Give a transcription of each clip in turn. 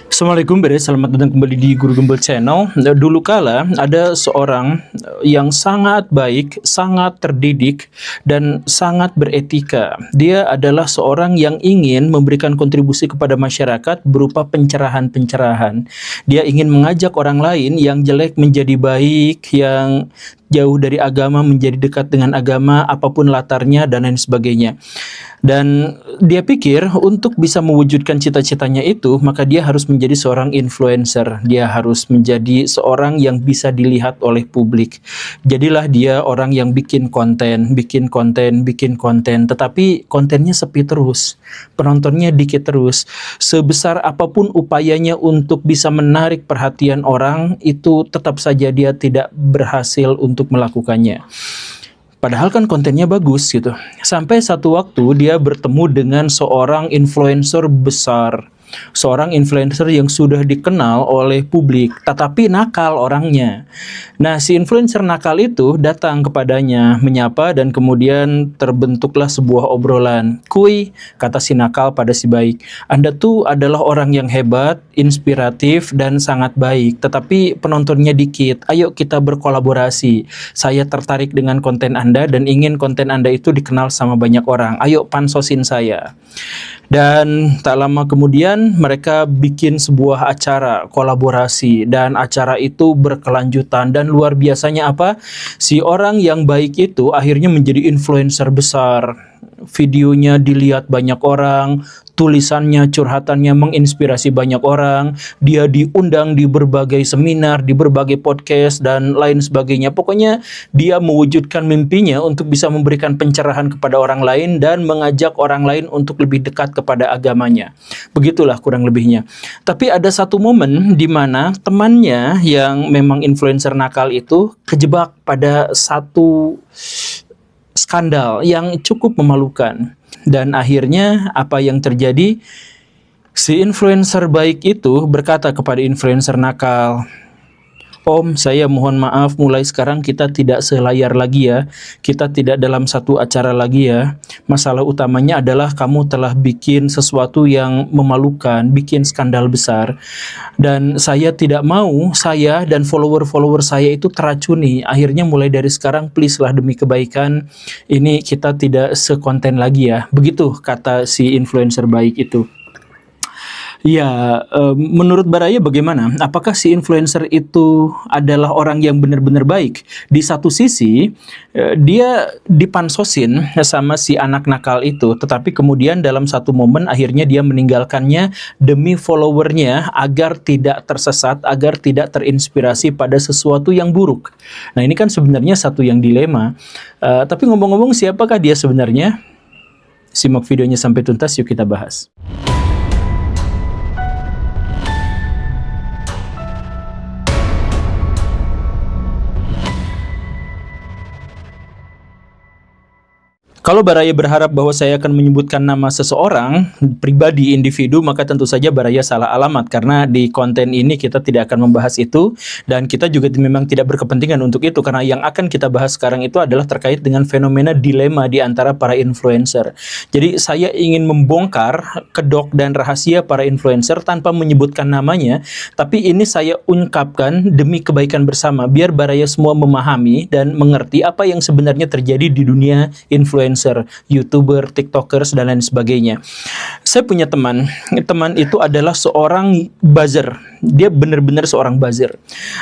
Assalamualaikum Bere, selamat datang kembali di Guru Gembel Channel. Dulu kala ada seorang yang sangat baik, sangat terdidik, dan sangat beretika. Dia adalah seorang yang ingin memberikan kontribusi kepada masyarakat berupa pencerahan-pencerahan. Dia ingin mengajak orang lain yang jelek menjadi baik, yang jauh dari agama menjadi dekat dengan agama, apapun latarnya dan lain sebagainya. Dan dia pikir untuk bisa mewujudkan cita-citanya itu, maka dia harus menjadi seorang influencer. Dia harus menjadi seorang yang bisa dilihat oleh publik. Jadilah dia orang yang bikin konten, bikin konten, bikin konten. Tetapi kontennya sepi terus, penontonnya dikit terus. Sebesar apapun upayanya untuk bisa menarik perhatian orang, itu tetap saja dia tidak berhasil untuk melakukannya. Padahal kan kontennya bagus gitu. Sampai satu waktu dia bertemu dengan seorang influencer besar. Seorang influencer yang sudah dikenal oleh publik, tetapi nakal orangnya. Nah, si influencer nakal itu datang kepadanya, menyapa, dan kemudian terbentuklah sebuah obrolan. "Kuy," kata si nakal pada si baik, "Anda tuh adalah orang yang hebat, inspiratif, dan sangat baik, tetapi penontonnya dikit. Ayo kita berkolaborasi. Saya tertarik dengan konten Anda dan ingin konten Anda itu dikenal sama banyak orang. Ayo pansosin saya." Dan tak lama kemudian mereka bikin sebuah acara kolaborasi, dan acara itu berkelanjutan, dan luar biasanya apa? Si orang yang baik itu akhirnya menjadi influencer besar. Videonya dilihat banyak orang, tulisannya, curhatannya menginspirasi banyak orang. Dia diundang di berbagai seminar, di berbagai podcast, dan lain sebagainya. Pokoknya dia mewujudkan mimpinya untuk bisa memberikan pencerahan kepada orang lain dan mengajak orang lain untuk lebih dekat kepada agamanya. Begitulah kurang lebihnya. Tapi ada satu momen di mana temannya yang memang influencer nakal itu kejebak pada satu skandal yang cukup memalukan. Dan akhirnya apa yang terjadi? Si influencer baik itu berkata kepada influencer nakal, "Om, saya mohon maaf, mulai sekarang kita tidak selayar lagi ya. Kita tidak dalam satu acara lagi ya. Masalah utamanya adalah kamu telah bikin sesuatu yang memalukan, bikin skandal besar. Dan saya tidak mau saya dan follower-follower saya itu teracuni. Akhirnya mulai dari sekarang, please lah demi kebaikan, ini kita tidak sekonten lagi ya." Begitu kata si influencer baik itu. Ya, menurut Baraya bagaimana? Apakah si influencer itu adalah orang yang benar-benar baik? Di satu sisi, dia dipansosin sama si anak nakal itu, tetapi kemudian dalam satu momen akhirnya dia meninggalkannya demi followernya agar tidak tersesat, agar tidak terinspirasi pada sesuatu yang buruk. Nah, ini kan sebenarnya satu yang dilema. Tapi ngomong-ngomong, siapakah dia sebenarnya? Simak videonya sampai tuntas, yuk kita bahas. Kalau Baraya berharap bahwa saya akan menyebutkan nama seseorang, pribadi, individu, maka tentu saja Baraya salah alamat, karena di konten ini kita tidak akan membahas itu, dan kita juga memang tidak berkepentingan untuk itu, karena yang akan kita bahas sekarang itu adalah terkait dengan fenomena dilema di antara para influencer. Jadi saya ingin membongkar kedok dan rahasia para influencer tanpa menyebutkan namanya, tapi ini saya ungkapkan demi kebaikan bersama, biar Baraya semua memahami dan mengerti apa yang sebenarnya terjadi di dunia influencer, YouTuber, TikTokers, dan lain sebagainya. Saya punya teman itu adalah seorang buzzer. Dia benar-benar seorang buzzer.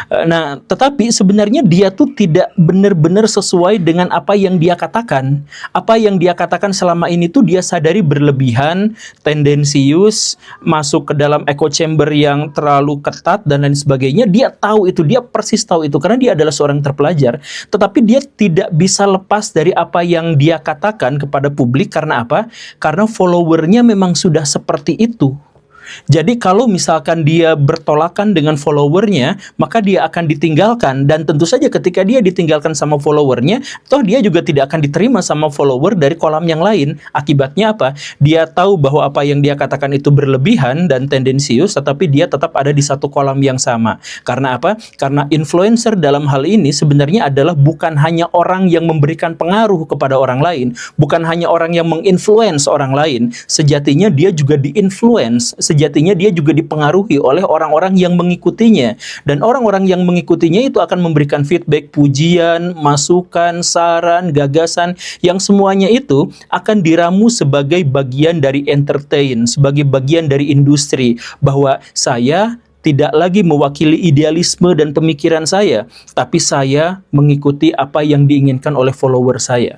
Nah, tetapi sebenarnya dia tuh tidak benar-benar sesuai dengan apa yang dia katakan. Apa yang dia katakan selama ini tuh dia sadari berlebihan, tendensius, masuk ke dalam echo chamber yang terlalu ketat, dan lain sebagainya. Dia tahu itu, dia persis tahu itu, karena dia adalah seorang terpelajar. Tetapi dia tidak bisa lepas dari apa yang dia katakan kepada publik. Karena apa? Karena followernya memang sudah seperti itu. Jadi kalau misalkan dia bertolakan dengan followernya, maka dia akan ditinggalkan. Dan tentu saja ketika dia ditinggalkan sama followernya, toh dia juga tidak akan diterima sama follower dari kolam yang lain. Akibatnya apa? Dia tahu bahwa apa yang dia katakan itu berlebihan dan tendensius, tetapi dia tetap ada di satu kolam yang sama. Karena apa? Karena influencer dalam hal ini sebenarnya adalah bukan hanya orang yang memberikan pengaruh kepada orang lain, bukan hanya orang yang menginfluence orang lain. Sejatinya dia juga diinfluence. sejatinya dia juga dipengaruhi oleh orang-orang yang mengikutinya. Dan orang-orang yang mengikutinya itu akan memberikan feedback, pujian, masukan, saran, gagasan, yang semuanya itu akan diramu sebagai bagian dari entertain, sebagai bagian dari industri, bahwa saya tidak lagi mewakili idealisme dan pemikiran saya, tapi saya mengikuti apa yang diinginkan oleh follower saya.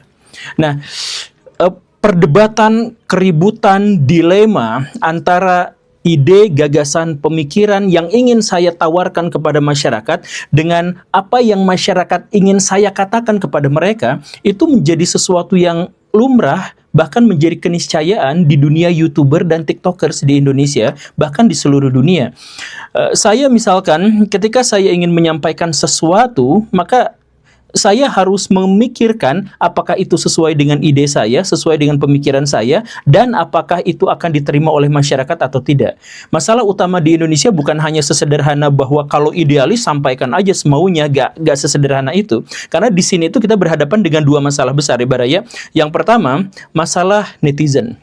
Nah, perdebatan, keributan, dilema antara ide, gagasan, pemikiran yang ingin saya tawarkan kepada masyarakat dengan apa yang masyarakat ingin saya katakan kepada mereka, itu menjadi sesuatu yang lumrah, bahkan menjadi keniscayaan di dunia YouTuber dan TikTokers di Indonesia, bahkan di seluruh dunia. Saya misalkan, ketika saya ingin menyampaikan sesuatu, maka saya harus memikirkan apakah itu sesuai dengan ide saya, sesuai dengan pemikiran saya, dan apakah itu akan diterima oleh masyarakat atau tidak. Masalah utama di Indonesia bukan hanya sesederhana bahwa kalau idealis sampaikan aja semaunya, gak sesederhana itu. Karena di sini itu kita berhadapan dengan dua masalah besar, ya Baraya. Yang pertama, masalah netizen.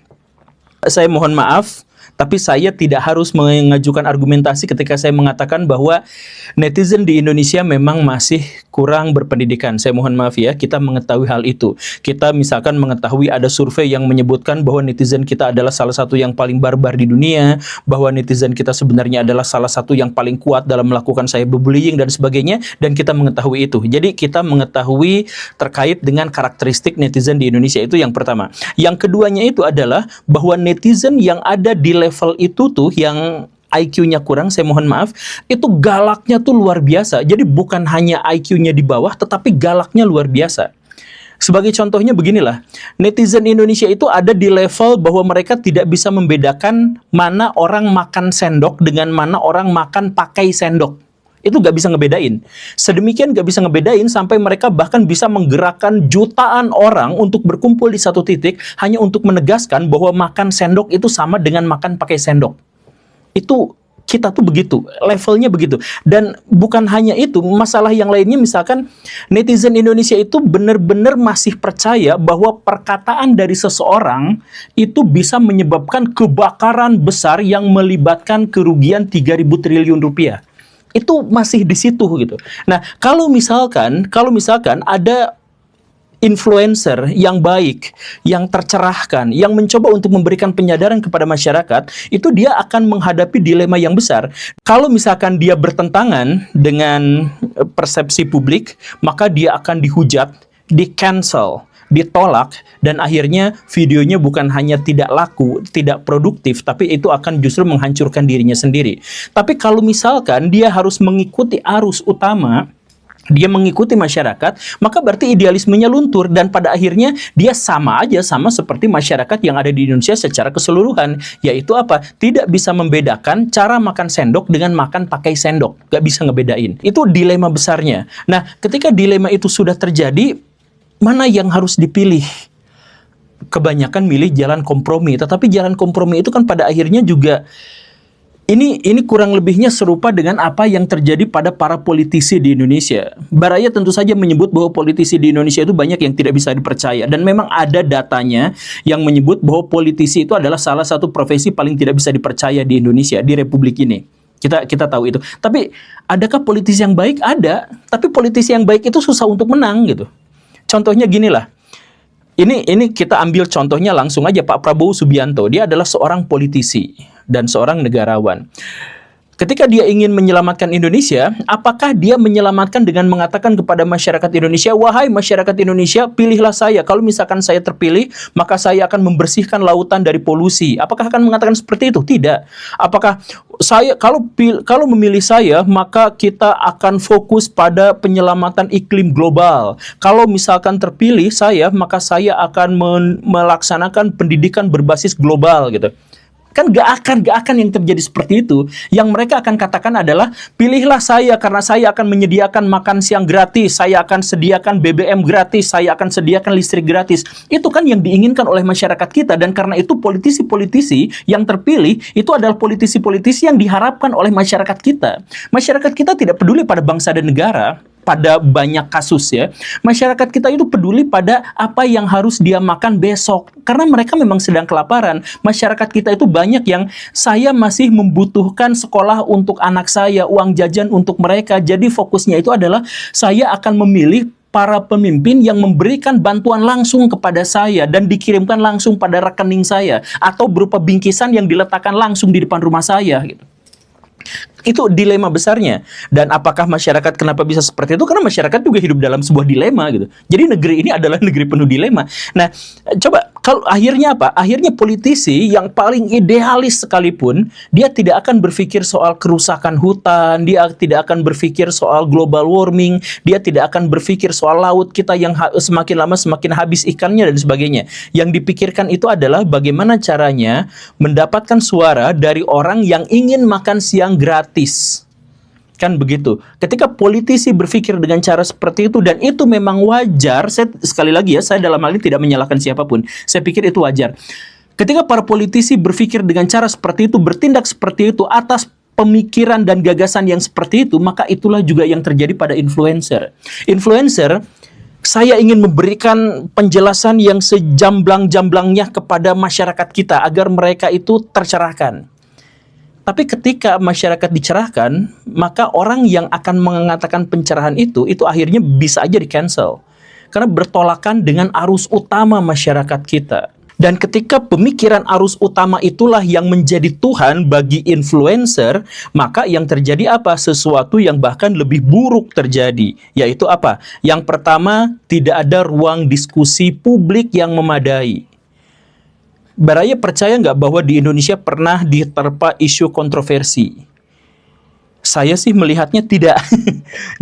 Saya mohon maaf, tapi saya tidak harus mengajukan argumentasi ketika saya mengatakan bahwa netizen di Indonesia memang masih kurang berpendidikan. Saya mohon maaf ya, kita mengetahui hal itu. Kita misalkan mengetahui ada survei yang menyebutkan bahwa netizen kita adalah salah satu yang paling barbar di dunia, bahwa netizen kita sebenarnya adalah salah satu yang paling kuat dalam melakukan cyberbullying dan sebagainya, dan kita mengetahui itu. Jadi kita mengetahui terkait dengan karakteristik netizen di Indonesia, itu yang pertama. Yang keduanya itu adalah bahwa netizen yang ada di level itu tuh yang IQ-nya kurang, saya mohon maaf, itu galaknya tuh luar biasa. Jadi bukan hanya IQ-nya di bawah, tetapi galaknya luar biasa. Sebagai contohnya beginilah, netizen Indonesia itu ada di level bahwa mereka tidak bisa membedakan mana orang makan sendok dengan mana orang makan pakai sendok. Itu gak bisa ngebedain. Sedemikian gak bisa ngebedain sampai mereka bahkan bisa menggerakkan jutaan orang untuk berkumpul di satu titik hanya untuk menegaskan bahwa makan sendok itu sama dengan makan pakai sendok. Itu kita tuh begitu, levelnya begitu. Dan bukan hanya itu, masalah yang lainnya misalkan netizen Indonesia itu benar-benar masih percaya bahwa perkataan dari seseorang itu bisa menyebabkan kebakaran besar yang melibatkan kerugian 3.000 triliun rupiah. Itu masih di situ gitu. Nah, kalau misalkan ada influencer yang baik, yang tercerahkan, yang mencoba untuk memberikan penyadaran kepada masyarakat, itu dia akan menghadapi dilema yang besar. Kalau misalkan dia bertentangan dengan persepsi publik, maka dia akan dihujat, di-cancel, ditolak, dan akhirnya videonya bukan hanya tidak laku, tidak produktif, tapi itu akan justru menghancurkan dirinya sendiri. Tapi kalau misalkan dia harus mengikuti arus utama, dia mengikuti masyarakat, maka berarti idealismenya luntur, dan pada akhirnya dia sama seperti masyarakat yang ada di Indonesia secara keseluruhan, yaitu apa? Tidak bisa membedakan cara makan sendok dengan makan pakai sendok, gak bisa ngebedain. Itu dilema besarnya. Nah, ketika dilema itu sudah terjadi, mana yang harus dipilih? Kebanyakan milih jalan kompromi, tetapi jalan kompromi itu kan pada akhirnya juga ini kurang lebihnya serupa dengan apa yang terjadi pada para politisi di Indonesia. Baraya tentu saja menyebut bahwa politisi di Indonesia itu banyak yang tidak bisa dipercaya, dan memang ada datanya yang menyebut bahwa politisi itu adalah salah satu profesi paling tidak bisa dipercaya di Indonesia, di Republik ini. Kita tahu itu. Tapi adakah politisi yang baik? Ada, tapi politisi yang baik itu susah untuk menang gitu. Contohnya ginilah. Ini kita ambil contohnya langsung aja, Pak Prabowo Subianto. Dia adalah seorang politisi dan seorang negarawan. Ketika dia ingin menyelamatkan Indonesia, apakah dia menyelamatkan dengan mengatakan kepada masyarakat Indonesia, wahai masyarakat Indonesia, pilihlah saya. Kalau misalkan saya terpilih, maka saya akan membersihkan lautan dari polusi. Apakah akan mengatakan seperti itu? Tidak. Apakah saya kalau memilih saya, maka kita akan fokus pada penyelamatan iklim global. Kalau misalkan terpilih saya, maka saya akan melaksanakan pendidikan berbasis global gitu. Kan gak akan yang terjadi seperti itu. Yang mereka akan katakan adalah, pilihlah saya karena saya akan menyediakan makan siang gratis, saya akan sediakan BBM gratis, saya akan sediakan listrik gratis. Itu kan yang diinginkan oleh masyarakat kita, dan karena itu politisi-politisi yang terpilih itu adalah politisi-politisi yang diharapkan oleh masyarakat kita. Masyarakat kita tidak peduli pada bangsa dan negara. pada banyak kasus ya, masyarakat kita itu peduli pada apa yang harus dia makan besok. Karena mereka memang sedang kelaparan. Masyarakat kita itu banyak yang saya masih membutuhkan sekolah untuk anak saya, uang jajan untuk mereka. Jadi fokusnya itu adalah saya akan memilih para pemimpin yang memberikan bantuan langsung kepada saya dan dikirimkan langsung pada rekening saya atau berupa bingkisan yang diletakkan langsung di depan rumah saya gitu. Itu dilema besarnya. Dan apakah masyarakat kenapa bisa seperti itu? Karena masyarakat juga hidup dalam sebuah dilema gitu. Jadi negeri ini adalah negeri penuh dilema. Nah, coba kalau akhirnya apa? Akhirnya politisi yang paling idealis sekalipun, dia tidak akan berpikir soal kerusakan hutan, dia tidak akan berpikir soal global warming, dia tidak akan berpikir soal laut kita yang semakin lama semakin habis ikannya dan sebagainya. Yang dipikirkan itu adalah bagaimana caranya mendapatkan suara dari orang yang ingin makan siang gratis. Kan begitu. Ketika politisi berpikir dengan cara seperti itu, dan itu memang wajar, sekali lagi ya, saya dalam hal ini tidak menyalahkan siapapun. Saya pikir itu wajar. Ketika para politisi berpikir dengan cara seperti itu, bertindak seperti itu atas pemikiran dan gagasan yang seperti itu, maka itulah juga yang terjadi pada influencer. Influencer, saya ingin memberikan penjelasan yang sejamblang-jamblangnya kepada masyarakat kita agar mereka itu tercerahkan. Tapi ketika masyarakat dicerahkan, maka orang yang akan mengatakan pencerahan itu akhirnya bisa aja di-cancel. Karena bertolakan dengan arus utama masyarakat kita. Dan ketika pemikiran arus utama itulah yang menjadi Tuhan bagi influencer, maka yang terjadi apa? Sesuatu yang bahkan lebih buruk terjadi. Yaitu apa? Yang pertama, tidak ada ruang diskusi publik yang memadai. Baraya percaya nggak bahwa di Indonesia pernah diterpa isu kontroversi? Saya sih melihatnya tidak.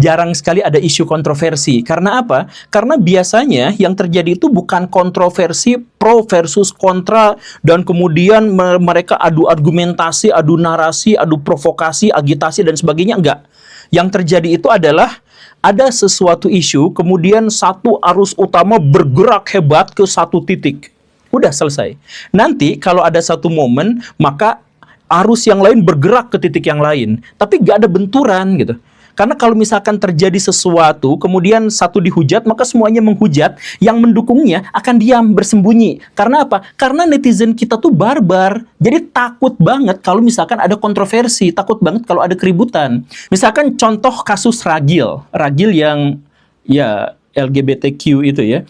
Jarang sekali ada isu kontroversi. Karena apa? Karena biasanya yang terjadi itu bukan kontroversi pro versus kontra, dan kemudian mereka adu argumentasi, adu narasi, adu provokasi, agitasi, dan sebagainya. Enggak. Yang terjadi itu adalah ada sesuatu isu, kemudian satu arus utama bergerak hebat ke satu titik. Udah selesai. Nanti kalau ada satu momen, maka arus yang lain bergerak ke titik yang lain. Tapi gak ada benturan gitu. Karena kalau misalkan terjadi sesuatu, kemudian satu dihujat, maka semuanya menghujat. Yang mendukungnya akan diam, bersembunyi. Karena apa? Karena netizen kita tuh barbar. Jadi takut banget kalau misalkan ada kontroversi. Takut banget kalau ada keributan. Misalkan contoh kasus Ragil. Ragil yang ya LGBTQ itu ya.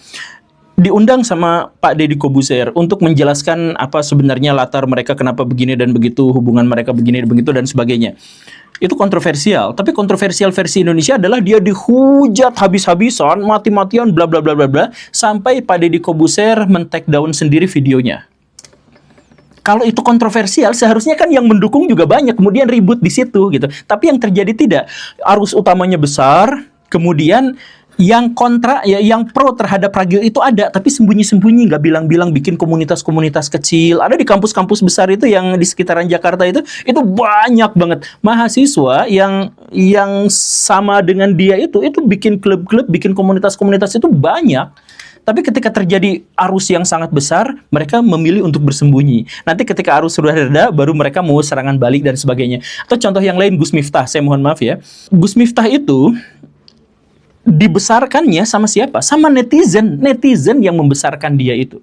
Diundang sama Pak Deddy Kobuser untuk menjelaskan apa sebenarnya latar mereka, kenapa begini dan begitu, hubungan mereka begini dan begitu dan sebagainya. Itu kontroversial, tapi kontroversial versi Indonesia adalah dia dihujat habis-habisan, mati-matian, bla bla bla bla bla, sampai Pak Deddy Kobuser men-take down sendiri videonya. Kalau itu kontroversial, seharusnya kan yang mendukung juga banyak, kemudian ribut di situ gitu. Tapi yang terjadi tidak, arus utamanya besar, kemudian yang kontra, ya yang pro terhadap Ragil itu ada, tapi sembunyi-sembunyi, nggak bilang-bilang, bikin komunitas-komunitas kecil. Ada di kampus-kampus besar itu yang di sekitaran Jakarta itu banyak banget mahasiswa yang sama dengan dia itu bikin klub-klub, bikin komunitas-komunitas itu banyak. Tapi ketika terjadi arus yang sangat besar, mereka memilih untuk bersembunyi. Nanti ketika arus sudah reda, baru mereka mau serangan balik dan sebagainya. Atau contoh yang lain, Gus Miftah, saya mohon maaf ya. Gus Miftah itu dibesarkannya sama siapa? Sama netizen. Netizen yang membesarkan dia itu.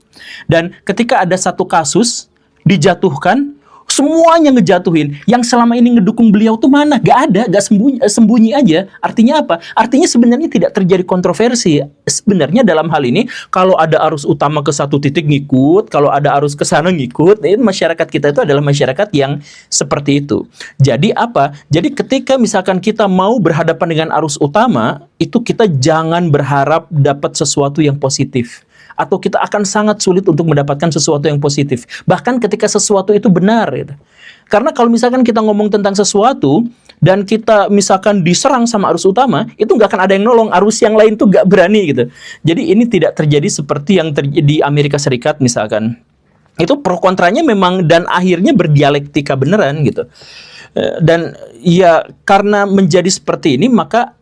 Dan ketika ada satu kasus dijatuhkan, semuanya ngejatuhin. Yang selama ini ngedukung beliau tuh mana? Gak ada, gak sembunyi aja. Artinya apa? Artinya sebenarnya tidak terjadi kontroversi. Sebenarnya dalam hal ini, kalau ada arus utama ke satu titik ngikut, kalau ada arus ke sana ngikut, masyarakat kita itu adalah masyarakat yang seperti itu. Jadi apa? Jadi ketika misalkan kita mau berhadapan dengan arus utama, itu kita jangan berharap dapat sesuatu yang positif. Atau kita akan sangat sulit untuk mendapatkan sesuatu yang positif. Bahkan ketika sesuatu itu benar. Gitu. Karena kalau misalkan kita ngomong tentang sesuatu, dan kita misalkan diserang sama arus utama, itu nggak akan ada yang nolong. Arus yang lain tuh nggak berani. Gitu. Jadi ini tidak terjadi seperti yang terjadi di Amerika Serikat misalkan. Itu pro kontranya memang, dan akhirnya berdialektika beneran gitu. Dan ya karena menjadi seperti ini, maka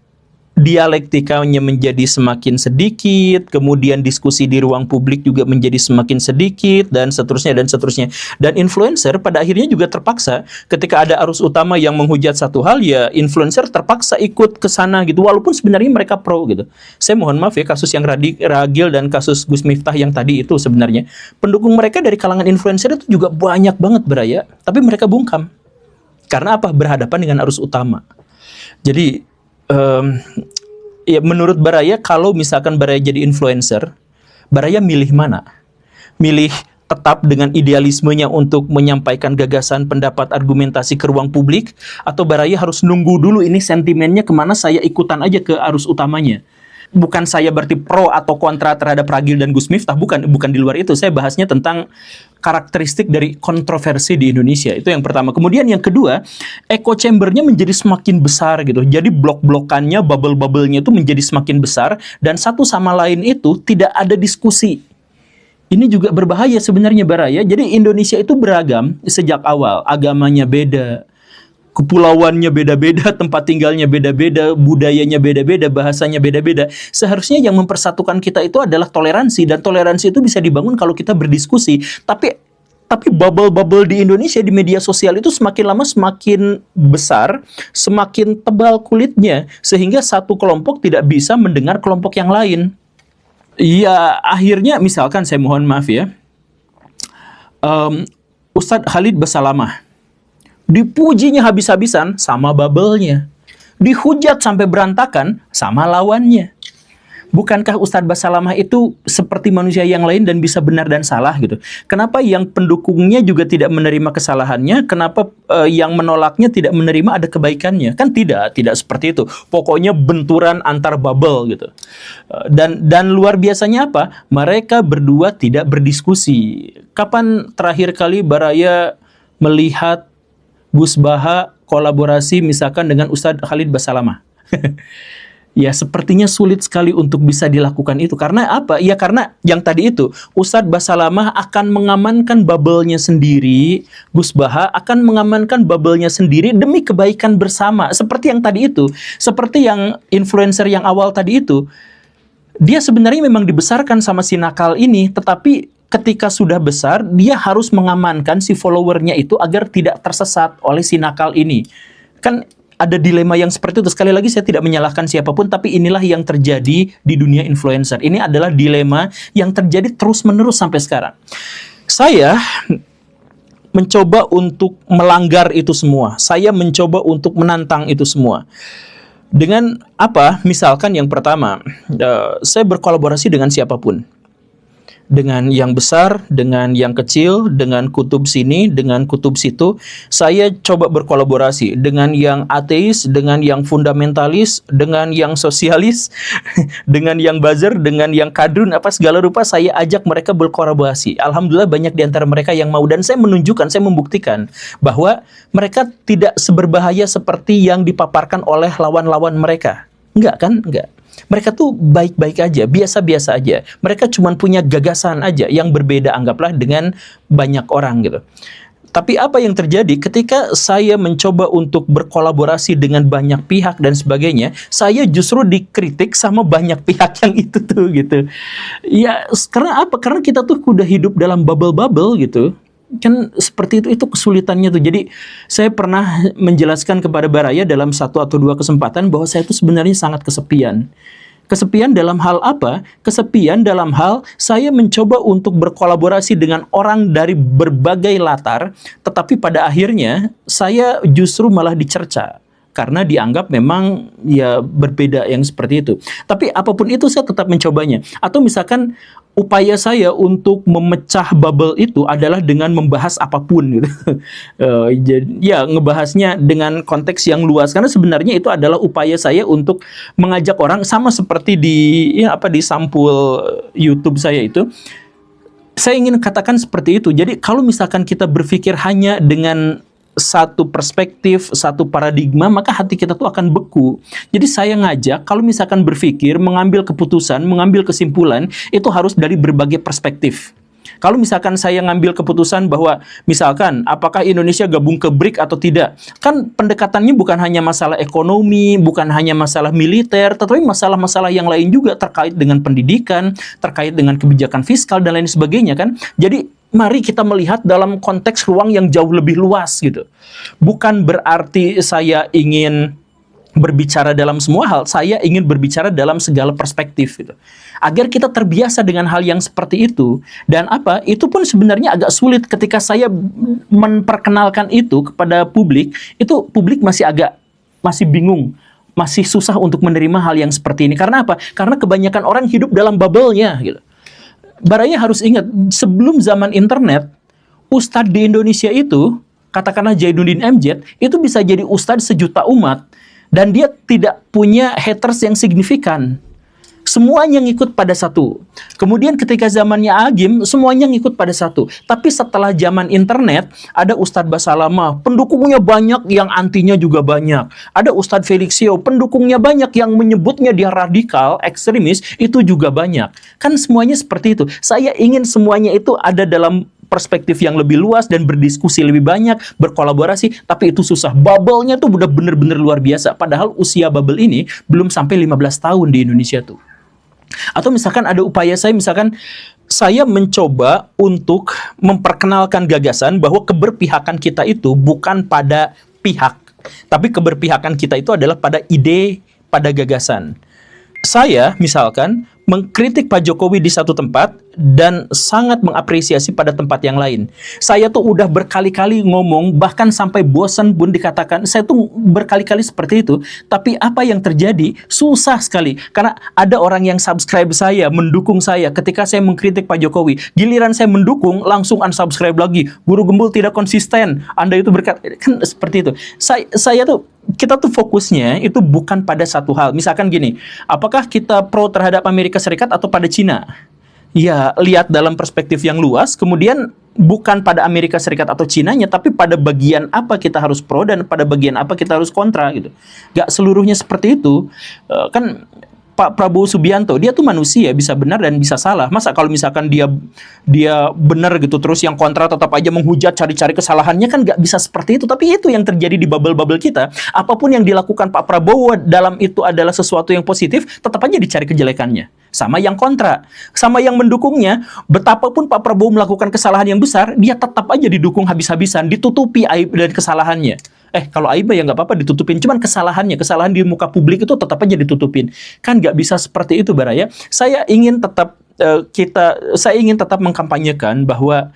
dialektikanya menjadi semakin sedikit, kemudian diskusi di ruang publik juga menjadi semakin sedikit, dan seterusnya dan seterusnya. Dan influencer pada akhirnya juga terpaksa ketika ada arus utama yang menghujat satu hal, ya influencer terpaksa ikut ke sana gitu, walaupun sebenarnya mereka pro gitu. Saya mohon maaf ya, kasus yang Ragil dan kasus Gus Miftah yang tadi itu sebenarnya pendukung mereka dari kalangan influencer itu juga banyak banget beraya, tapi mereka bungkam. Karena apa? Berhadapan dengan arus utama. Jadi ya menurut Baraya, kalau misalkan Baraya jadi influencer, Baraya milih mana? Milih tetap dengan idealismenya untuk menyampaikan gagasan, pendapat, argumentasi ke ruang publik, atau Baraya harus nunggu dulu ini sentimennya kemana, saya ikutan aja ke arus utamanya. Bukan saya berarti pro atau kontra terhadap Ragil dan Gus Miftah, bukan di luar itu. Saya bahasnya tentang karakteristik dari kontroversi di Indonesia. Itu yang pertama. Kemudian yang kedua, echo chamber-nya menjadi semakin besar gitu. Jadi blok-blokannya, bubble-bubble-nya itu menjadi semakin besar, dan satu sama lain itu tidak ada diskusi. Ini juga berbahaya sebenarnya Baraya. Jadi Indonesia itu beragam sejak awal. Agamanya beda, kepulauannya beda-beda, tempat tinggalnya beda-beda, budayanya beda-beda, bahasanya beda-beda. Seharusnya yang mempersatukan kita itu adalah toleransi, dan toleransi itu bisa dibangun kalau kita berdiskusi. Tapi bubble-bubble di Indonesia di media sosial itu semakin lama semakin besar, semakin tebal kulitnya, sehingga satu kelompok tidak bisa mendengar kelompok yang lain. Ya akhirnya misalkan, saya mohon maaf ya, Ustadz Khalid Basalamah dipujinya habis-habisan sama bubble-nya, dihujat sampai berantakan sama lawannya. Bukankah Ustadz Basalamah itu seperti manusia yang lain dan bisa benar dan salah gitu? Kenapa yang pendukungnya juga tidak menerima kesalahannya? Kenapa yang menolaknya tidak menerima ada kebaikannya? Kan tidak seperti itu. Pokoknya benturan antar bubble gitu. Dan luar biasanya apa? Mereka berdua tidak berdiskusi. Kapan terakhir kali Baraya melihat Gus Baha kolaborasi misalkan dengan Ustadz Khalid Basalamah? Ya sepertinya sulit sekali untuk bisa dilakukan itu. Karena apa? Ya karena yang tadi itu, Ustadz Basalamah akan mengamankan bubble-nya sendiri, Gus Baha akan mengamankan bubble-nya sendiri demi kebaikan bersama. Seperti yang tadi itu, seperti yang influencer yang awal tadi itu, dia sebenarnya memang dibesarkan sama si nakal ini, tetapi ketika sudah besar, dia harus mengamankan si followernya itu agar tidak tersesat oleh si nakal ini. Kan ada dilema yang seperti itu. Sekali lagi saya tidak menyalahkan siapapun, tapi inilah yang terjadi di dunia influencer. Ini adalah dilema yang terjadi terus-menerus sampai sekarang. Saya mencoba untuk melanggar itu semua. Saya mencoba untuk menantang itu semua. Dengan apa? Misalkan yang pertama, saya berkolaborasi dengan siapapun. Dengan yang besar, dengan yang kecil, dengan kutub sini, dengan kutub situ. Saya coba berkolaborasi dengan yang ateis, dengan yang fundamentalis, dengan yang sosialis, dengan yang buzzer, dengan yang kadrun, apa segala rupa saya ajak mereka berkolaborasi. Alhamdulillah banyak di antara mereka yang mau, dan saya menunjukkan, saya membuktikan bahwa mereka tidak seberbahaya seperti yang dipaparkan oleh lawan-lawan mereka. Enggak kan? Enggak. Mereka tuh baik-baik aja, biasa-biasa aja. Mereka cuma punya gagasan aja yang berbeda, anggaplah, dengan banyak orang gitu. Tapi apa yang terjadi ketika saya mencoba untuk berkolaborasi dengan banyak pihak dan sebagainya, saya justru dikritik sama banyak pihak yang itu tuh gitu. Ya karena apa? Karena kita tuh udah hidup dalam bubble-bubble gitu. Kan seperti itu kesulitannya tuh. Jadi saya pernah menjelaskan kepada Baraya dalam satu atau dua kesempatan bahwa saya itu sebenarnya sangat kesepian. Kesepian dalam hal apa? Kesepian dalam hal saya mencoba untuk berkolaborasi dengan orang dari berbagai latar, tetapi pada akhirnya saya justru malah dicerca karena dianggap memang ya berbeda yang seperti itu. Tapi apapun itu saya tetap mencobanya. Atau misalkan upaya saya untuk memecah bubble itu adalah dengan membahas apapun gitu. Ya ngebahasnya dengan konteks yang luas, karena sebenarnya itu adalah upaya saya untuk mengajak orang, sama seperti di di sampul YouTube saya itu. Saya ingin katakan seperti itu. Jadi kalau misalkan kita berpikir hanya dengan satu perspektif, satu paradigma, maka hati kita tuh akan beku. Jadi saya ngajak, kalau misalkan berpikir, mengambil keputusan, mengambil kesimpulan, itu harus dari berbagai perspektif. Kalau misalkan saya ngambil keputusan bahwa misalkan apakah Indonesia gabung ke BRIC atau tidak, kan pendekatannya bukan hanya masalah ekonomi, bukan hanya masalah militer, tetapi masalah-masalah yang lain juga terkait dengan pendidikan, terkait dengan kebijakan fiskal dan lain sebagainya kan. Jadi mari kita melihat dalam konteks ruang yang jauh lebih luas gitu. Bukan berarti saya ingin berbicara dalam semua hal, saya ingin berbicara dalam segala perspektif gitu. Agar kita terbiasa dengan hal yang seperti itu. Dan itu pun sebenarnya agak sulit ketika saya memperkenalkan itu kepada publik, itu publik masih bingung, masih susah untuk menerima hal yang seperti ini. Karena apa? Karena kebanyakan orang hidup dalam bubble-nya gitu. Baraya harus ingat, sebelum zaman internet, ustadz di Indonesia itu, katakanlah Zainuddin MZ, itu bisa jadi ustadz sejuta umat. Dan dia tidak punya haters yang signifikan. Semuanya ngikut pada satu. Kemudian ketika zamannya Agim, semuanya ngikut pada satu. Tapi setelah zaman internet, ada Ustadz Basalamah, pendukungnya banyak, yang antinya juga banyak. Ada Ustadz Felixio, pendukungnya banyak, yang menyebutnya dia radikal, ekstremis, itu juga banyak. Kan semuanya seperti itu. Saya ingin semuanya itu ada dalam perspektif yang lebih luas dan berdiskusi lebih banyak, berkolaborasi, tapi itu susah. Bubble-nya tuh udah bener-bener luar biasa. Padahal usia bubble ini belum sampai 15 tahun di Indonesia tuh. Atau misalkan ada upaya saya mencoba untuk memperkenalkan gagasan bahwa keberpihakan kita itu bukan pada pihak, tapi keberpihakan kita itu adalah pada ide, pada gagasan. Saya misalkan mengkritik Pak Jokowi di satu tempat dan sangat mengapresiasi pada tempat yang lain. Saya tuh udah berkali-kali ngomong, bahkan sampai bosan pun dikatakan, saya tuh berkali-kali seperti itu. Tapi apa yang terjadi? Susah sekali. Karena ada orang yang subscribe saya, mendukung saya ketika saya mengkritik Pak Jokowi. Giliran saya mendukung, langsung unsubscribe lagi. Guru Gembul tidak konsisten. Anda itu berkata, kan seperti itu. Kita tuh fokusnya itu bukan pada satu hal. Misalkan gini, apakah kita pro terhadap Amerika Serikat atau pada Cina? Ya, lihat dalam perspektif yang luas, kemudian bukan pada Amerika Serikat atau Cinanya, tapi pada bagian apa kita harus pro dan pada bagian apa kita harus kontra gitu. Gak seluruhnya seperti itu. Kan Pak Prabowo Subianto, dia tuh manusia, bisa benar dan bisa salah. Masa kalau misalkan dia benar gitu, terus yang kontra tetap aja menghujat, cari-cari kesalahannya, kan nggak bisa seperti itu. Tapi itu yang terjadi di bubble-bubble kita. Apapun yang dilakukan Pak Prabowo dalam itu adalah sesuatu yang positif, tetap aja dicari kejelekannya. Sama yang kontra, sama yang mendukungnya, betapapun Pak Prabowo melakukan kesalahan yang besar, dia tetap aja didukung habis-habisan, ditutupi aib dan kesalahannya. Kalau aib ya nggak apa-apa ditutupin, cuman kesalahan di muka publik itu tetap aja ditutupin. Kan nggak bisa seperti itu, Baraya. Saya ingin tetap mengkampanyekan bahwa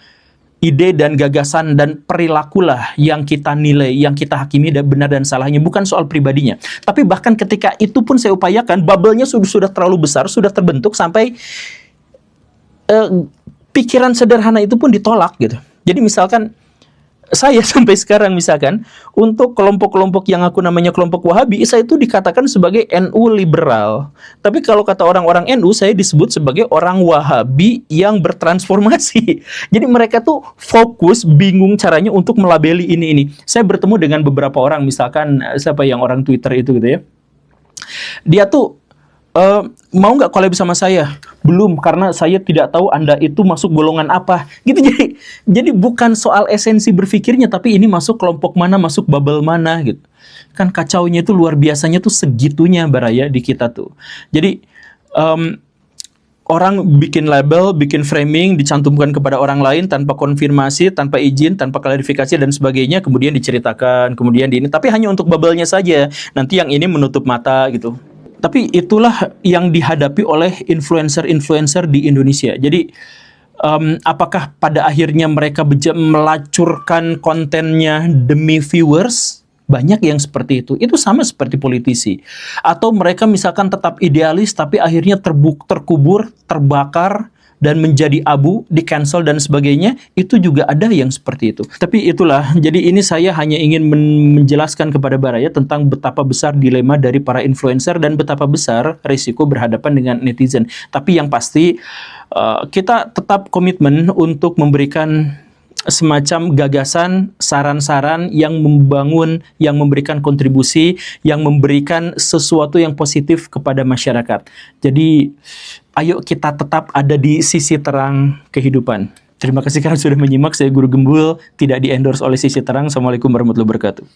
ide dan gagasan dan perilakulah yang kita nilai, yang kita hakimi dan benar dan salahnya, bukan soal pribadinya. Tapi bahkan ketika itu pun saya upayakan, bubble-nya sudah terlalu besar, sudah terbentuk sampai pikiran sederhana itu pun ditolak gitu. Jadi misalkan saya sampai sekarang misalkan untuk kelompok-kelompok yang aku namanya kelompok Wahabi, saya itu dikatakan sebagai NU liberal. Tapi kalau kata orang-orang NU, saya disebut sebagai orang Wahabi yang bertransformasi. Jadi mereka tuh fokus, bingung caranya untuk melabeli ini. Saya bertemu dengan beberapa orang, misalkan siapa yang orang Twitter itu gitu ya. Dia tuh mau nggak collab sama saya? Belum, karena saya tidak tahu Anda itu masuk golongan apa. Gitu. Jadi bukan soal esensi berpikirnya, tapi ini masuk kelompok mana, masuk bubble mana gitu. Kan kacaunya itu luar biasanya tuh segitunya, Baraya, di kita tuh. Jadi orang bikin label, bikin framing, dicantumkan kepada orang lain tanpa konfirmasi, tanpa izin, tanpa klarifikasi dan sebagainya, kemudian diceritakan, kemudian di ini, tapi hanya untuk bubble-nya saja. Nanti yang ini menutup mata gitu. Tapi itulah yang dihadapi oleh influencer-influencer di Indonesia. Jadi apakah pada akhirnya mereka melacurkan kontennya demi viewers? Banyak yang seperti itu. Itu sama seperti politisi. Atau mereka misalkan tetap idealis tapi akhirnya terkubur, terbakar, dan menjadi abu, di-cancel dan sebagainya, itu juga ada yang seperti itu. Tapi itulah, jadi ini saya hanya ingin menjelaskan kepada Baraya tentang betapa besar dilema dari para influencer dan betapa besar risiko berhadapan dengan netizen. Tapi yang pasti, kita tetap komitmen untuk memberikan semacam gagasan, saran-saran yang membangun, yang memberikan kontribusi, yang memberikan sesuatu yang positif kepada masyarakat. Jadi, ayo kita tetap ada di sisi terang kehidupan. Terima kasih karena sudah menyimak. Saya Guru Gembul, tidak di-endorse oleh Sisi Terang. Assalamualaikum warahmatullahi wabarakatuh.